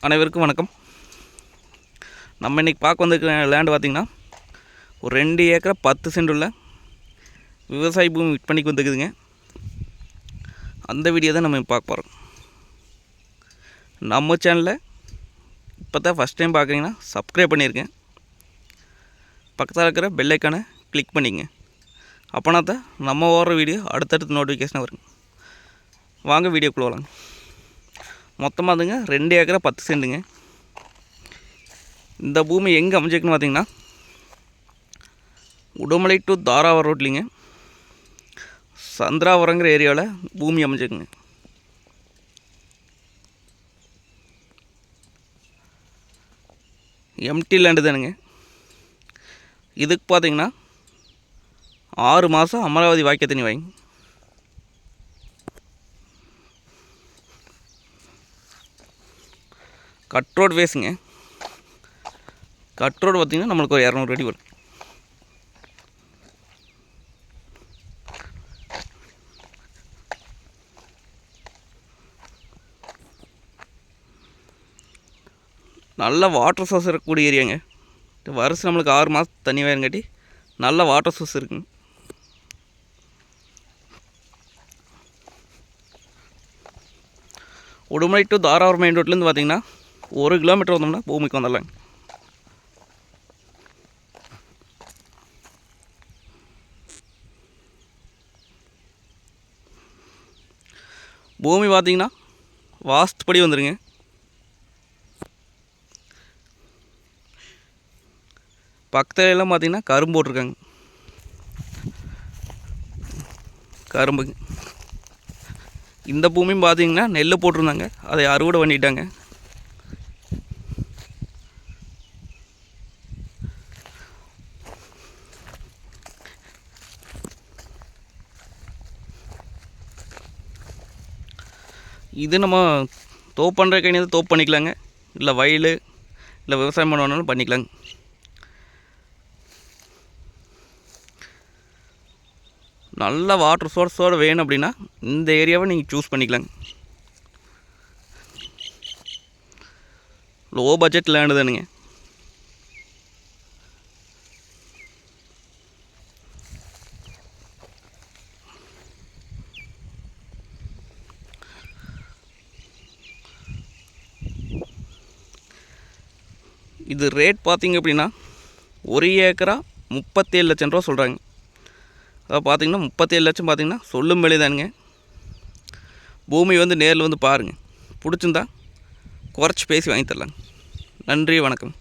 அனைவருக்கும் வணக்கம். நம்ம இன்றைக்கி பார்க்க வந்திருக்கிற லேண்டு பார்த்திங்கன்னா ஒரு 2 ஏக்கர் 10 சென்ட் உள்ள விவசாய பூமி விற்பனைக்கு வந்துருக்குதுங்க. அந்த வீடியோ தான் நம்ம பார்க்க போகிறோம். நம்ம சேனலில் இப்போ தான் ஃபஸ்ட் டைம் பார்க்குறீங்கன்னா சப்ஸ்கிரைப் பண்ணியிருக்கேன். பக்கத்தில் இருக்கிற பெல் ஐக்கானை கிளிக் பண்ணிங்க. அப்போனா தான் நம்ம ஓடுற வீடியோ அடுத்தடுத்து நோட்டிஃபிகேஷன் வரும். வாங்க வீடியோக்குள்ளே வரலாம். மொத்தமாக அதுங்க 2 ஏக்கர் 10 சென்ட்டுங்க. இந்த பூமி எங்கே அமைஞ்சிருக்குன்னு பார்த்திங்கன்னா உடுமலை டு தாராவரம் ரோட்லிங்க சந்திராவரங்கிற ஏரியாவில் பூமி அமைஞ்சிருக்குங்க. எம்டி லேண்டு தானுங்க. இதுக்கு பார்த்திங்கன்னா 6 மாதம் அமராவதி வாய்க்கால் தண்ணி வாங்கி கட் ரோடு வேஸுங்க. கட் ரோடு பார்த்திங்கன்னா நம்மளுக்கு ஒரு 200 அடி வரும். நல்ல வாட்டர் சோர்ஸ் இருக்கக்கூடிய ஏரியாங்க. வருஷம் நம்மளுக்கு 6 மாதம் தண்ணி வேறுங்காட்டி நல்ல வாட்டர் சோர்ஸ் இருக்குங்க. உடுமலை டு தாராவரம் மெயின் ரோட்லேருந்து பார்த்திங்கன்னா 1 கிலோமீட்டர் வந்தோம்னா பூமிக்கு வந்துடலாங்க. பூமி பார்த்திங்கன்னா வாஸ்து படி வந்துடுங்க. பக்கத்துல எல்லாம் பார்த்திங்கன்னா கரும்பு போட்டிருக்காங்க. கரும்புங்க. இந்த பூமியும் பார்த்திங்கன்னா நெல் போட்டிருந்தாங்க, அதை அறுவடை பண்ணிட்டாங்க. இது நம்ம தோப்பு பண்ணுற கணிதை தோப்பு பண்ணிக்கலாங்க, இல்லை வயல் இல்லை விவசாயம் பண்ணணும்னாலும் பண்ணிக்கலாங்க. நல்ல வாட்டர் சோர்ஸோடு வேணும் அப்படின்னா இந்த ஏரியாவை நீங்கள் சூஸ் பண்ணிக்கலாங்க. லோ பட்ஜெட் லேண்டு தானுங்க. இது ரேட் பார்த்திங்க அப்படின்னா 1 ஏக்கரா 37 லட்சம் ரூபா சொல்கிறாங்க. அதாவது பார்த்திங்கன்னா 37 லட்சம் பார்த்திங்கன்னா சொல்லும் மேலே தானுங்க. பூமி வந்து நேரில் வந்து பாருங்கள், பிடிச்சிருந்தா குறைச்சி பேசி வாங்கி தரலாங்க. நன்றி, வணக்கம்.